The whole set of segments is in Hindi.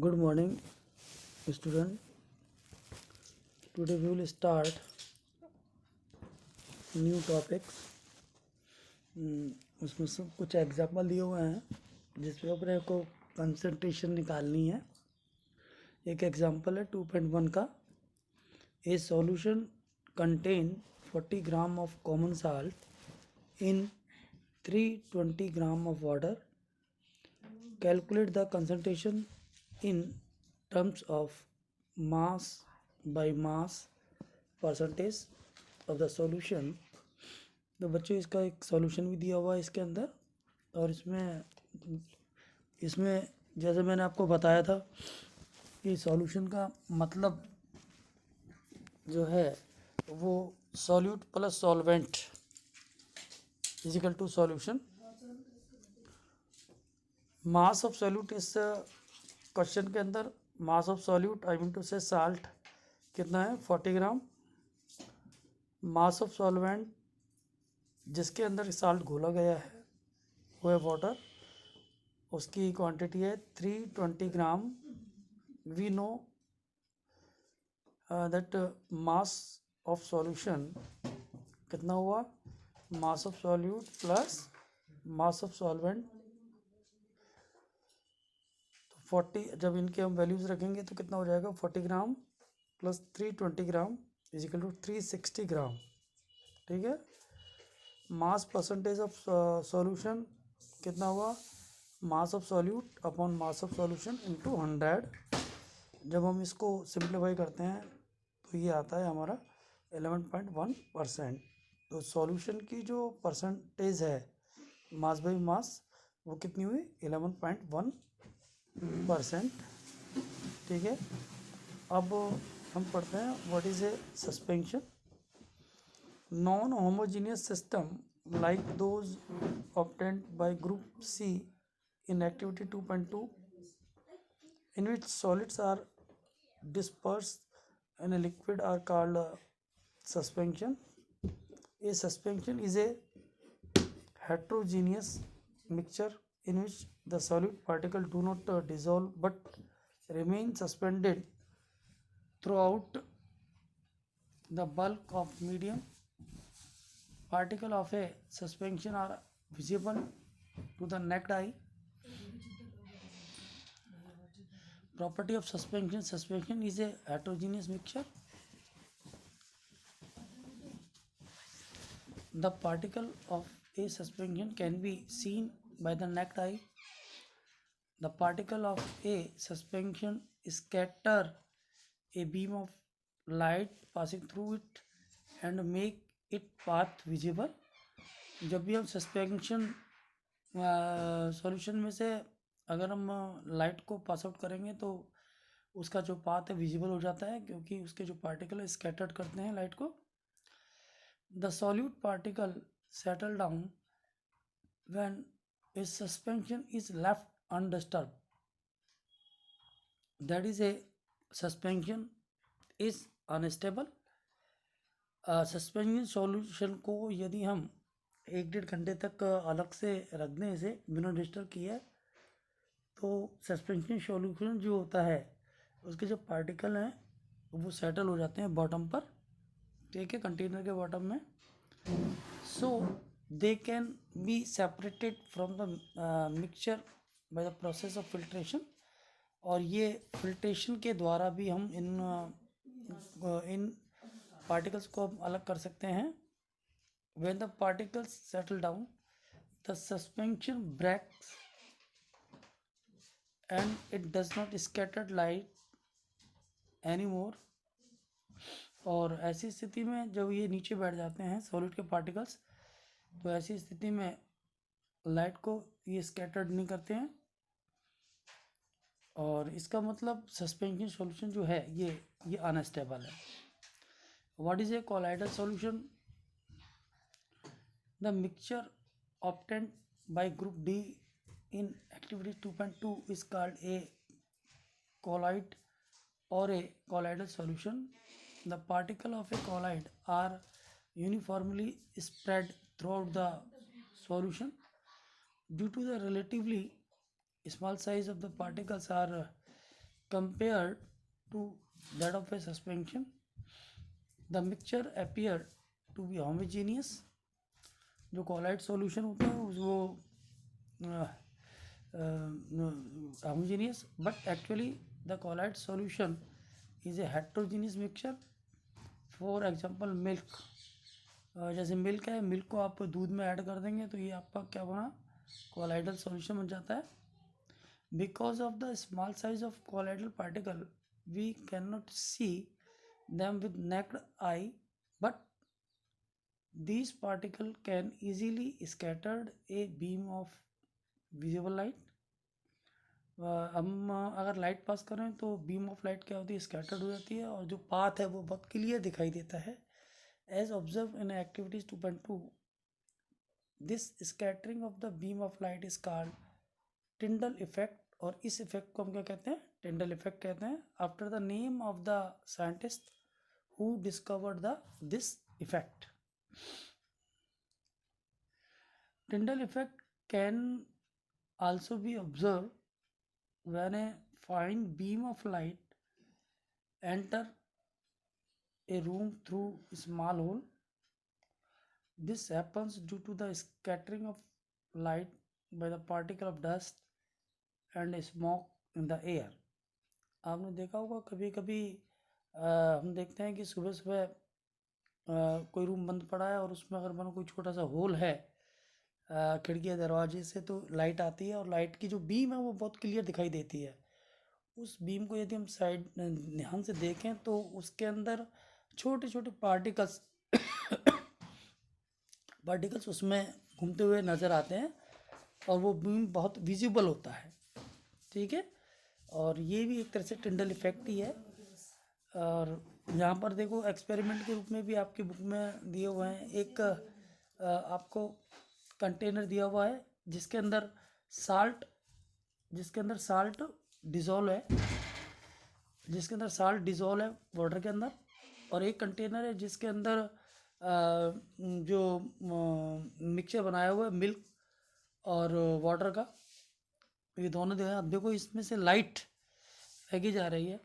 Good morning, student. Today we will start new topics. उसमें सब कुछ एग्जाम्पल दिए हुए हैं जिसपे अपने को कंसंट्रेशन निकालनी है. एक एग्जाम्पल है 2.1 का. ए solution contain 40 gram of common salt in 320 gram of water. Calculate the concentration in terms of mass by mass percentage of the solution. तो बच्चों इसका एक सॉल्यूशन भी दिया हुआ है इसके अंदर. और इसमें जैसे मैंने आपको बताया था कि सॉल्यूशन का मतलब जो है वो solute plus solvent is equal to solution. Mass of solute इस क्वेश्चन के अंदर mass of solute I mean to say salt कितना है 40 ग्राम. मास ऑफ सॉल्वेंट जिसके अंदर साल्ट घोला गया है वो है वाटर. उसकी क्वांटिटी है 320 gram. We know that mass of solution कितना हुआ mass of solute plus mass of solvent. तो 40 जब इनके हम वैल्यूज रखेंगे तो कितना हो जाएगा 40 gram plus 320 gram is equal to 360 gram. ठीक है. मास परसेंटेज ऑफ सॉल्यूशन कितना हुआ mass of solute upon mass of solution into 100. जब हम इसको सिंप्लीफाई करते हैं तो ये आता है हमारा 11.1%. तो सॉल्यूशन की जो परसेंटेज है मास बाई मास वो कितनी हुई 11.1%. ठीक है. अब हम पढ़ते हैं what is a suspension. Non-homogeneous system like those obtained by group C in activity 2.2 in which solids are dispersed in a liquid are called suspension. A suspension is a heterogeneous mixture in which the solid particles do not dissolve but remain suspended throughout the bulk of medium. Particles of a suspension are visible to the naked eye. Property of suspension. Suspension is a heterogeneous mixture. The particle of a suspension can be seen by the naked eye. The particle of a suspension scatter a beam of light passing through it and make it path visible. जब भी हम सस्पेंशन सॉल्यूशन में से अगर हम लाइट को पास आउट करेंगे तो उसका जो पाथ है विजिबल हो जाता है क्योंकि उसके जो पार्टिकल है स्कैटर्ड करते हैं लाइट को. The solute particle settle down when a suspension is left undisturbed. That is a suspension is unstable. Suspension solution को यदि हम 1-1.5 घंटे तक अलग से रख दें इसे बिना डिस्टर्ब किए तो सस्पेंशन सॉल्यूशन जो होता है उसके जो पार्टिकल हैं वो सेटल हो जाते हैं बॉटम पर. ठीक है. कंटेनर के बॉटम में. So they can be separated from the mixture by the process of filtration. और ये फिल्ट्रेशन के द्वारा भी हम इन पार्टिकल्स को हम अलग कर सकते हैं. When the particles settle down, the suspension breaks and it does not scatter light anymore. और ऐसी स्थिति में जब ये नीचे बैठ जाते हैं सॉलिड के पार्टिकल्स तो ऐसी स्थिति में लाइट को ये स्कैटर्ड नहीं करते हैं. और इसका मतलब सस्पेंशन सॉल्यूशन जो है ये अनस्टेबल है. What is a colloidal solution? The mixture obtained by group D in activity 2.2 is called a colloid or a colloidal solution. The particles of a colloid are uniformly spread throughout the solution. Due to the relatively small size of the particles are compared to that of a suspension, the mixture appear to be homogeneous. जो colloid solution होता है वो homogeneous, but actually the colloid solution is a heterogeneous mixture. For example milk, जैसे मिल्क है, मिल्क को आप दूध में ऐड कर देंगे तो ये आपका क्या बना, colloidal solution बन जाता है. Because of the small size of colloidal particle, we cannot see them with naked eye, but these particles can easily scattered a beam of visible light. हम अगर लाइट पास करें तो बीम ऑफ लाइट क्या होती है, स्कैटर्ड हो जाती है, और जो पाथ है वो बहुत क्लियर दिखाई देता है. As observe in activities 2.2, this scattering of the beam of light is called Tyndall effect. और इस इफेक्ट को हम क्या कहते हैं, टिंडल इफेक्ट कहते हैं, after the name of the scientist who discovered the this effect. Tyndall effect can also be observed when a fine beam of light enter a room through a small hole. This happens due to the scattering of light by the particle of dust and smoke in the air. आपने देखा होगा कभी कभी हम देखते हैं कि सुबह सुबह कोई रूम बंद पड़ा है और उसमें अगर मानो कोई छोटा सा होल है खिड़की या दरवाजे से, तो लाइट आती है और लाइट की जो बीम है वो बहुत क्लियर दिखाई देती है. उस बीम को यदि हम साइड ध्यान से देखें तो उसके अंदर छोटे छोटे पार्टिकल्स उसमें घूमते हुए नज़र आते हैं और वो बीम बहुत विजिबल होता है. ठीक है, और ये भी एक तरह से टिंडल इफेक्ट ही है. और यहाँ पर देखो एक्सपेरिमेंट के रूप में भी आपकी बुक में दिए हुए हैं. एक आपको कंटेनर दिया हुआ है जिसके अंदर साल्ट डिज़ोल्व है, वाटर के अंदर, और एक कंटेनर है जिसके अंदर जो मिक्सचर बनाया हुआ है मिल्क और वाटर का. ये दोनों देखो इसमें से लाइट फेंकी जा रही है.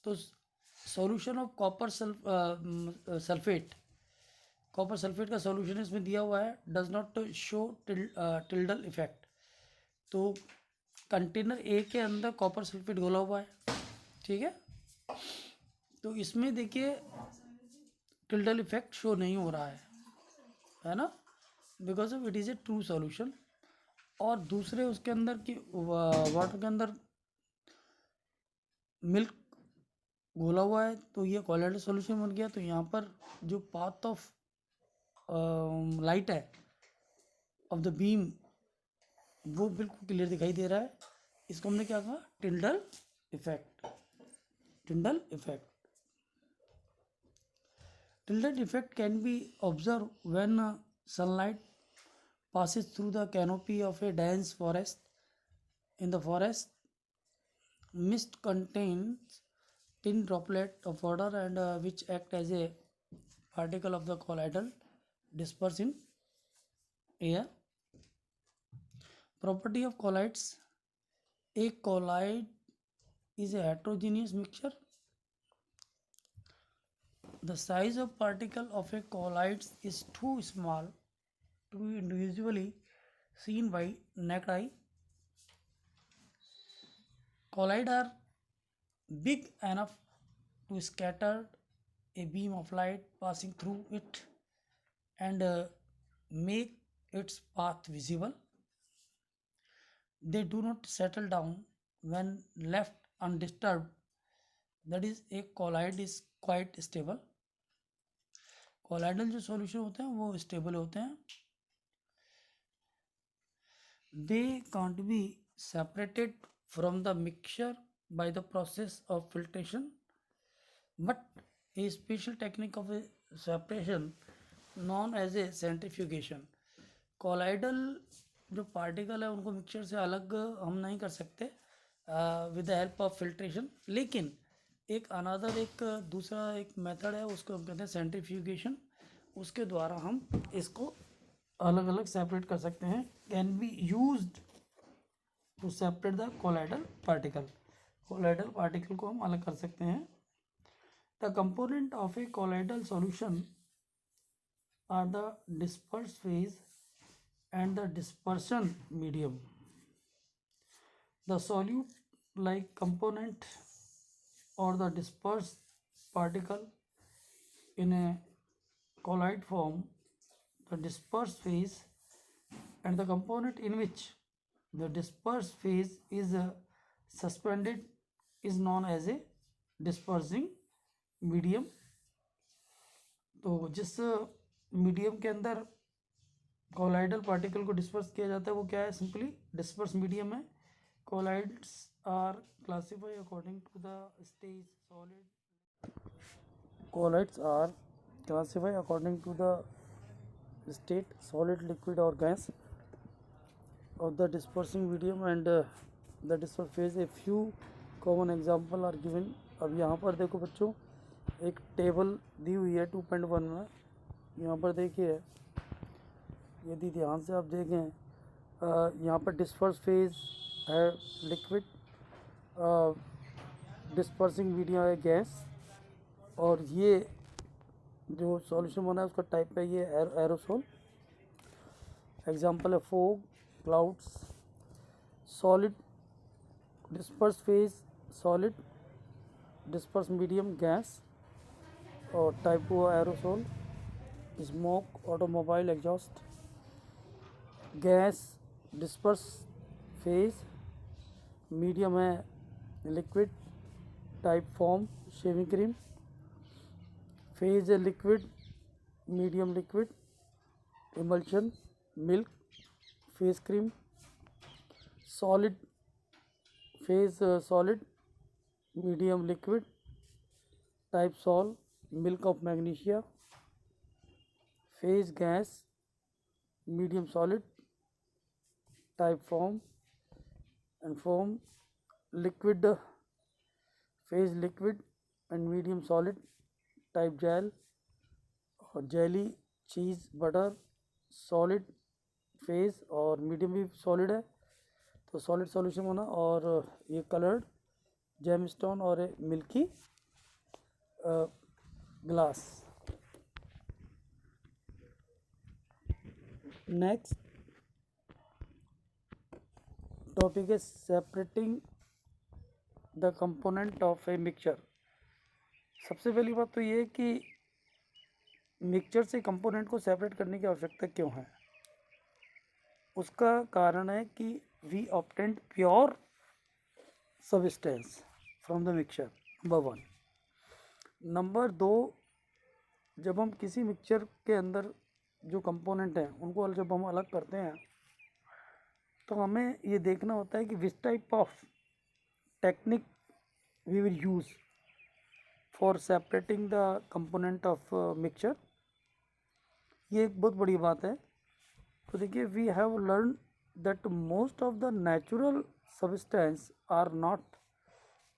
तो सॉल्यूशन ऑफ कॉपर सल्फेट का सॉल्यूशन इसमें दिया हुआ है, डज नॉट शो टिल्डल इफेक्ट. तो कंटेनर ए के अंदर कॉपर सल्फेट घोला हुआ है. ठीक है, तो इसमें देखिए टिल्डल इफेक्ट शो नहीं हो रहा है ना, because of it is a true solution. और दूसरे उसके अंदर की वाटर के अंदर मिल्क घोला हुआ है तो ये कोलाइडल सॉल्यूशन बन गया. तो यहाँ पर जो पाथ ऑफ लाइट है ऑफ द बीम वो बिल्कुल क्लियर दिखाई दे रहा है. इसको हमने क्या कहा, Tyndall effect. Tyndall effect can be observe when sunlight passes through the canopy of a dense forest. In the forest, mist contains thin droplet of water and which act as a particle of the colloidal dispersed in air. Property of colloids: a colloid is a heterogeneous mixture. The size of particle of a colloid is too small to be individually seen by naked eye. Colloids are big enough to scatter a beam of light passing through it and make its path visible. They do not settle down when left undisturbed. That is, a colloid is quite stable. colloidal जो solution होते हैं वो stable होते हैं. They can't be separated from the mixture by the process of filtration, but a special technique of a separation known as a centrifugation. colloidal जो पार्टिकल है उनको मिक्सचर से अलग हम नहीं कर सकते with the help of filtration. लेकिन एक दूसरा मेथड है, उसको हम कहते हैं सेंट्रीफ्यूगेशन. उसके द्वारा हम इसको अलग अलग सेपरेट कर सकते हैं. Can be used to separate the colloidal particle. Colloidal particle को हम अलग कर सकते हैं। The component of a colloidal solution are the disperse phase and the dispersion medium. The solute like component or the dispersed particle in a colloid form, the dispersed phase and the component in which the dispersed phase is suspended is known as a dispersing medium। तो जिस मीडियम के अंदर कोलाइडल पार्टिकल को डिस्पर्स किया जाता है वो क्या है? सिंपली डिस्पर्स मीडियम है। Colloids are classified according to the stage solid. Colloids are classified according to the state solid, liquid or gas of the dispersing medium and the dispersion phase. A few common example are given। अब यहाँ पर देखो बच्चों, एक टेबल दी हुई है 2.1 में। यहाँ पर देखिए, यदि ध्यान से आप देखें, यहाँ पर डिस्पर्स फेज है लिक्विड, डिस्पर्सिंग मीडियम है गैस, और ये जो सॉल्यूशन बना है उसका टाइप है ये एरोसोल। एग्जांपल है fog, clouds. Solid disperse phase solid, disperse medium gas, और टाइप हुआ aerosol. Smoke, automobile exhaust. Gas disperse phase medium है liquid, type foam shaving cream. Phase है liquid, medium liquid, emulsion milk, face cream. Solid phase solid, medium liquid, type sol milk of magnesia. Phase gas, medium solid, type foam and foam। liquid phase liquid and medium solid, type gel और jelly, cheese, butter। solid phase और medium भी solid है, तो solid solution होना। और ये colored gemstone और milky glass। next टॉपिक है separating the component of a mixture. सबसे पहली बात तो ये है कि मिक्सचर से कंपोनेंट को सेपरेट करने की आवश्यकता क्यों है? उसका कारण है कि we obtained pure substance from the mixture, number 1। Number 2, जब हम किसी मिक्सचर के अंदर जो कंपोनेंट हैं उनको जब हम अलग करते हैं तो हमें ये देखना होता है कि which type of technique we will use for separating the component of mixture. ये एक बहुत बड़ी बात है। तो देखिए, we have learn that most of the natural substance are not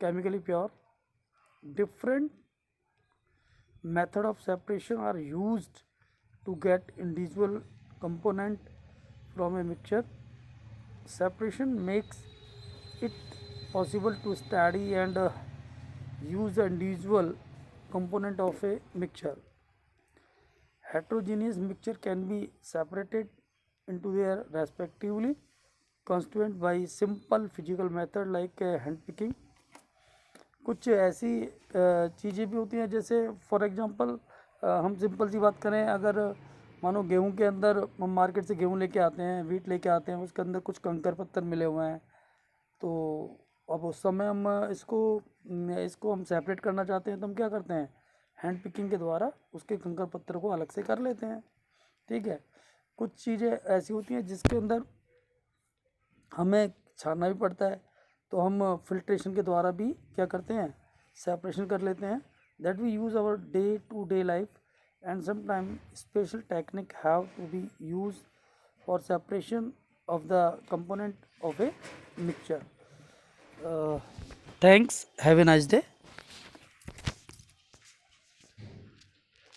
chemically pure. Different method of separation are used to get individual component from a mixture. Separation makes it possible to study and use the individual component of a mixture. Heterogeneous mixture can be separated into their respectively constituent by simple physical method like hand picking। कुछ ऐसी चीज़ें भी होती हैं, जैसे फॉर एग्जांपल हम सिंपल सी बात करें, अगर मानो गेहूं के अंदर हम मार्केट से गेहूं लेके आते हैं, व्हीट लेके आते हैं, उसके अंदर कुछ कंकर पत्थर मिले हुए हैं, तो अब उस समय हम इसको हम सेपरेट करना चाहते हैं, तो हम क्या करते हैं? हैंड पिकिंग के द्वारा उसके कंकर पत्थर को अलग से कर लेते हैं। ठीक है। कुछ चीज़ें ऐसी होती हैं जिसके अंदर हमें छानना भी पड़ता है, तो हम फिल्ट्रेशन के द्वारा भी क्या करते हैं? सेपरेशन कर लेते हैं। That we use our day to day life, and sometimes special technique have to be used for separation of the component of a mixture। Thanks, have a nice day।